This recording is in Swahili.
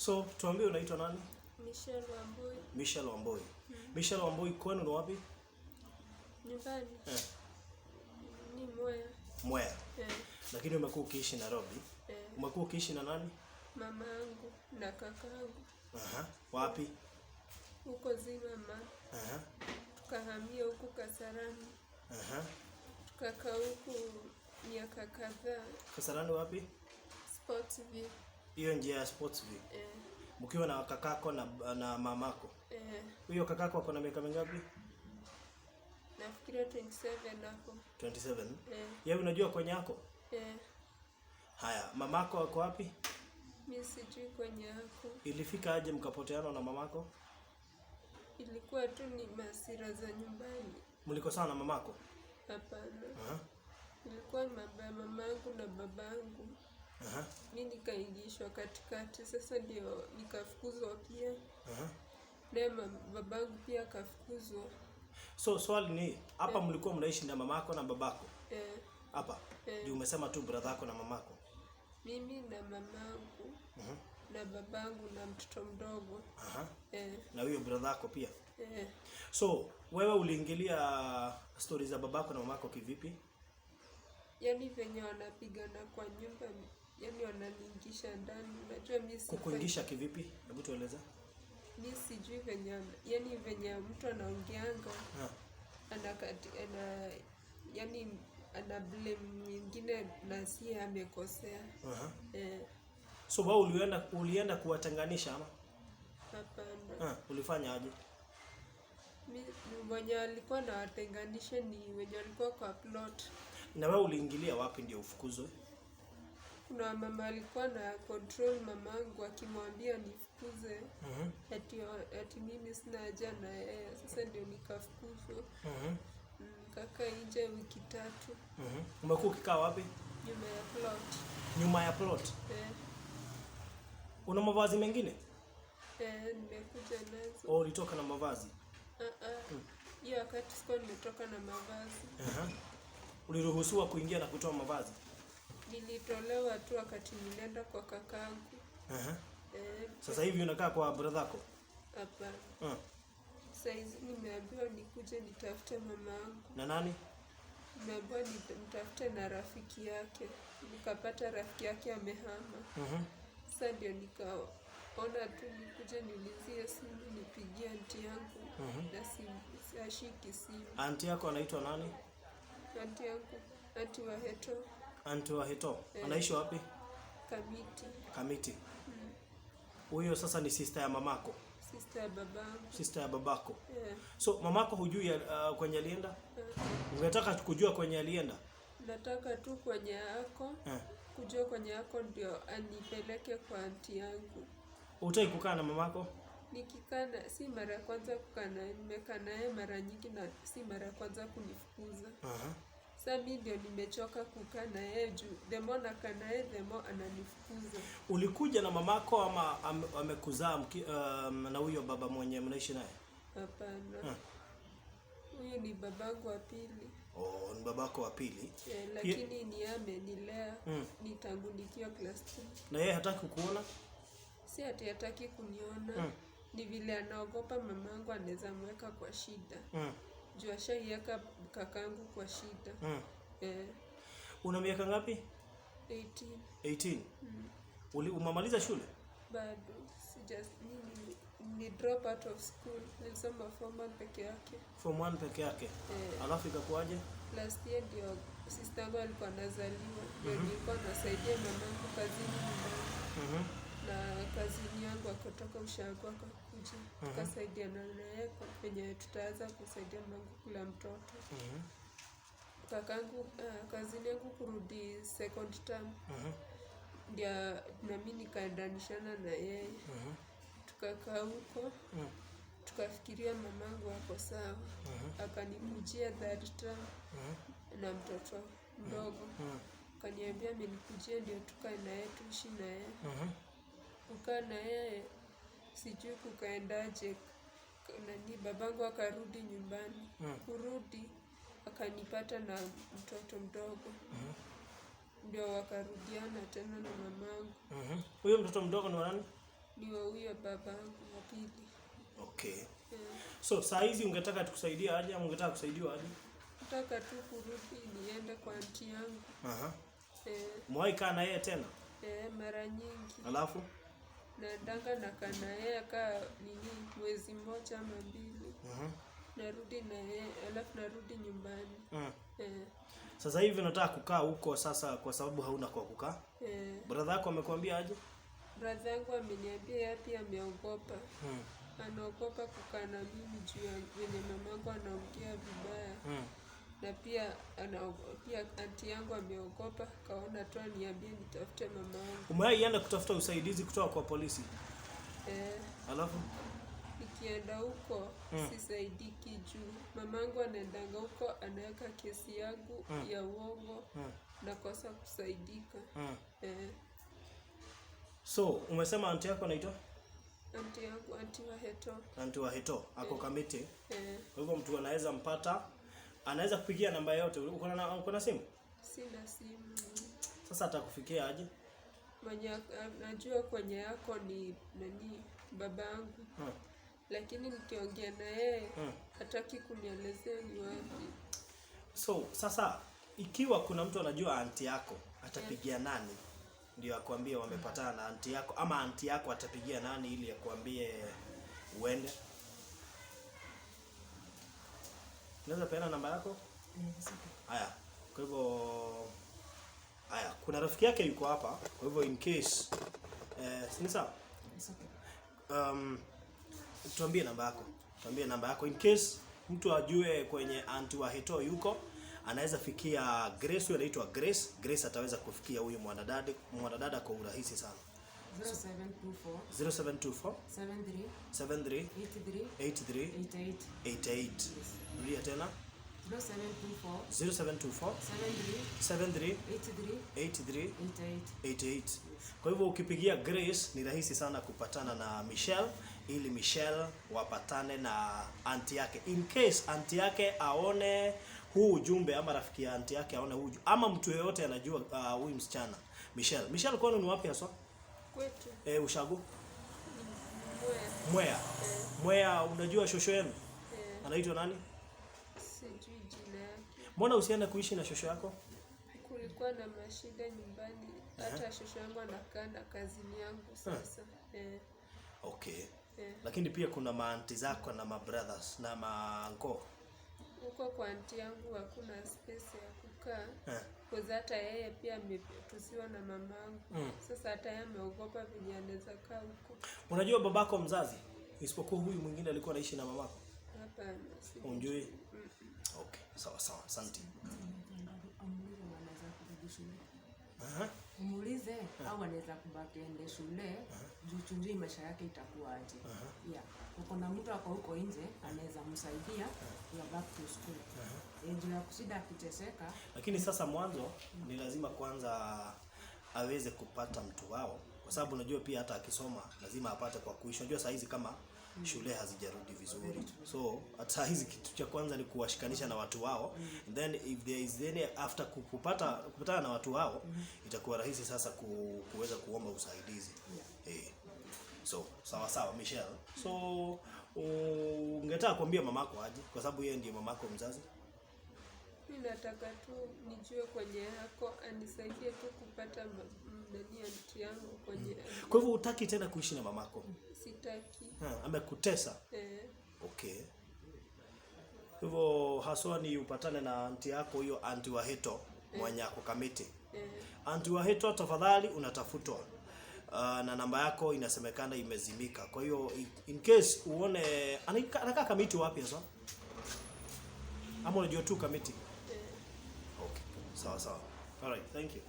So tuambie unaitwa nani? Michelle Wambui. Michelle Wambui. Michelle Wambui, kwenu ni wapi? Nyumbani. Ni Mwea. Mwea. Lakini umekuwa ukiishi Nairobi? Umekuwa ukiishi na nani? Mama yangu na kaka yangu. Wapi? Huko Zimama. Tukahamia huko Kasarani. Tukakaa huko miaka kadhaa. Kasarani wapi? Sportsville. Hiyo njia ya Sportsville. Mkiwa na kakako na mamako. Huyo kakako ako na miaka mingapi? Nafikiria 27 hapo. 27? Yeye unajua kwenye yako? Haya, mamako ako wapi? Mimi sijui kwenye yako. Ilifika aje mkapoteana na mamako? Ilikuwa tu ni masira za nyumbani. Mlikosana na mamako? Hapana. Ilikuwa ni mambo ya mamangu na babangu. Mimi nikaingishwa katikati, sasa ndio nikafukuzwa pia. Na babangu pia akafukuzwa. So swali ni hapa mlikuwa mnaishi na mamako na babako? Hapa. Ndio umesema tu brother yako na mamako. Mimi na mamangu na babangu na mtoto mdogo. Na huyo brother yako pia? So wewe uliingilia stories za babako na mamako kivipi? Yaani venye wanapigana kwa nyumba, yaani wananiingisha ndani. Unajua mimi si kukuingisha kivipi? Hebu tueleza. Mimi sijui venye, yaani venye mtu anaongeanga. Yaani ana blame mwingine na si amekosea. So wewe ulienda kuwatenganisha ama? Hapana. Ulifanya aje? Mwenye alikuwa na watenganisha ni wenye walikuwa kwa plot. Na wewe uliingilia wapi ndio ufukuzwe? Kuna mama alikuwa na control mamangu akimwambia nifukuze. Ati mimi sina haja na yeye. Sasa ndio nikafukuzwa. Kaka nje wiki 3. Umekuwa ukikaa wapi? Nyuma ya plot. Nyuma ya plot? Una mavazi mengine? Nimekuja nazo. Ulitoka na mavazi? Hiyo wakati sikuwa nimetoka na mavazi. Uliruhusiwa kuingia na kutoa mavazi? Nilitolewa tu wakati nilienda kwa kakangu. Sasa hivi unakaa kwa brother yako? Hapana. Saizi nimeambiwa nikuje nitafute mama yangu. Na nani? Nimeambiwa nitafute na rafiki yake. Nikapata rafiki yake amehama. Sasa ndio nikaona tu nikuje niulizie simu nipigie aunti yangu. Na simu ashiki simu. Aunti yako anaitwa nani? Aunti yangu, aunti wa Heto. Aunti wa Heto. Anaishi wapi? Kamiti. Kamiti. Huyo sasa ni sister ya mamako? Sister ya babangu. Sister ya babako. So mamako hujui kwenye alienda? Ungetaka kujua kwenye alienda? Nataka tu kwenye yako. Kujua kwenye yako ndio anipeleke kwa aunti yangu. Hutaki kukaa na mamako? Nikikaa na si mara ya kwanza kukaa naye, nimekaa naye mara nyingi na si mara ya kwanza kunifukuza. Sasa mimi ndio nimechoka kukaa na yeye juu the more nakaa na yeye the more ananifukuza. Ulikuja na mamako ama amekuzaa na huyo baba mwenye mnaishi naye? Hapana. Huyu ni babangu wa pili. Ni babako wa pili. Lakini ni amenilea ni tangu nikiwa class 2. Na yeye hataki kukuona? Si ati hataki kuniona. Ni vile anaogopa mamangu anaweza mweka kwa shida. Juu ashaiweka kakangu kwa shida. Una miaka ngapi? 18. Umemaliza shule? Bado. Ni drop out of school. Nilisoma form 1 peke yake. Form 1 peke yake? Alafu ikakuaje? Last year ndio sister yangu alikuwa anazaliwa. Ndio nilikuwa nasaidia mamangu kazini nyumbani. Na kazini yangu akatoka ushago akakuja. Tukasaidiana na yeye kwa penye tutaanza kusaidia mamangu kula mtoto. Kakangu kazini yangu kurudi second term. Ndio na mimi nikaendanishana na yeye. Tukakaa huko. Tukafikiria mamangu ako sawa. Akanikujia third term na mtoto mdogo. Akaniambia amenikujia ndio tukae na yeye tuishi na yeye. Kukaa na yeye sijui kukaendaje. Babangu akarudi nyumbani. Kurudi akanipata na mtoto mdogo. Ndio wakarudiana tena na mamangu. Huyo mtoto mdogo ni nani? Ni wa huyo babangu wa pili. Okay. Yeah. So saa hizi ungetaka tukusaidie aje ama ungetaka kusaidiwa aje? Nataka tu kurudi niende kwa aunti yangu. Mwahi kaa na yeye tena? Mara nyingi. Alafu? Naendanga nakaa na yeye kaa mwezi mmoja ama 2. Narudi na yeye, alafu narudi nyumbani. Sasa hivi nataka kukaa huko sasa kwa sababu hauna kwa kukaa? Brother yako amekwambia aje? Brother yangu ameniambia yeye pia ameogopa. Anaogopa kukaa na mimi juu ya venye mamangu anaongea vibaya. Na pia aunti yangu ameogopa, kaona tu niambie nitafute mamangu. Umeenda kutafuta usaidizi kutoka kwa polisi? Alafu nikienda huko sisaidiki juu mamangu anaendanga huko anaweka kesi yangu ya uongo nakosa kusaidika. So umesema aunti yako anaitwa? Aunti yangu Aunti wa Heto ako Kamiti. Kwa hivyo mtu anaweza mpata, anaweza kupigia namba yote. Uko na simu? Sina simu. Sasa atakufikia aje? Mwenye najua kwenye yako ni nani, babangu. Lakini nikiongea na yeye hataki kunielezea ni wapi. So sasa ikiwa kuna mtu anajua aunti yako, atapigia nani ndio akwambie wamepatana na aunti yako, ama aunti yako atapigia nani ili akwambie uende? Unaweza peana namba yako? Haya. Kwa hivyo kuna rafiki yake yuko hapa. Kwa hivyo in case si sawa? Tuambie namba yako in case mtu ajue kwenye aunti wa Heto yuko, anaweza fikia Grace. Huyo anaitwa Grace. Grace ataweza kufikia huyu mwanadada kwa urahisi sana. 0724 73 83 88. Rudia tena. 0724 73 83 88. Kwa hivyo ukipigia Grace ni rahisi sana kupatana na Michelle, ili Michelle wapatane na aunti yake. In case aunti yake aone huu ujumbe, ama rafiki ya aunti yake aone huu, ama mtu yeyote anajua huyu msichana Michelle kwani ni wapi hasa? Kwetu. Ushago? Mwea. Unajua shosho yenu? Anaitwa nani? Sijui jina yake. Mbona usiende kuishi na shosho yako? Kulikuwa na mashida nyumbani. Hata shosho yangu anakaa na kazini yangu sasa. Okay. Lakini pia kuna maanti zako na mabrothers na maanko. Huko kwa aunti yangu hakuna space ya kukaa. Kwa hata yeye pia ametusiwa na mamangu. Sasa hata yeye ameogopa venye anaweza kaa huko. Unajua babako mzazi? Isipokuwa huyu mwingine alikuwa anaishi na mamako? Hapana. Unjui? Okay, sawa. Asante. Umuulize au anaweza kubaki ende shule, juu maisha yake itakuwa aje. Uko na mtu ako huko nje anaweza msaidia ya back to school. Ndio ya kusida akiteseka. Lakini sasa mwanzo ni lazima kwanza aweze kupata mtu wao, kwa sababu unajua pia hata akisoma lazima apate kwa kuishi. Unajua saa hizi kama shule hazijarudi vizuri. So hata hizi kitu cha kwanza ni kuwashikanisha na watu wao. Then if there is any after kupatana na watu wao, itakuwa rahisi sasa kuweza kuomba usaidizi. So sawa Michelle. So ungetaka kuambia mamako aje, kwa sababu yeye ndiye mamako mzazi? Mimi nataka tu nijue kwenye yako anisaidie tu kupata aunti yangu kwenye. Kwa hivyo hutaki tena kuishi na mamako? Sitaki. Amekutesa? Okay. Hivyo haswa ni upatane na aunti yako, hiyo aunti wa Heto mwenye ako Kamiti. Aunti wa Heto, tafadhali unatafutwa. Na namba yako inasemekana imezimika. Kwa hiyo in case uone anakaa Kamiti wapi sasa? Ama unajua tu Kamiti? Okay. Sawa. All right, thank you.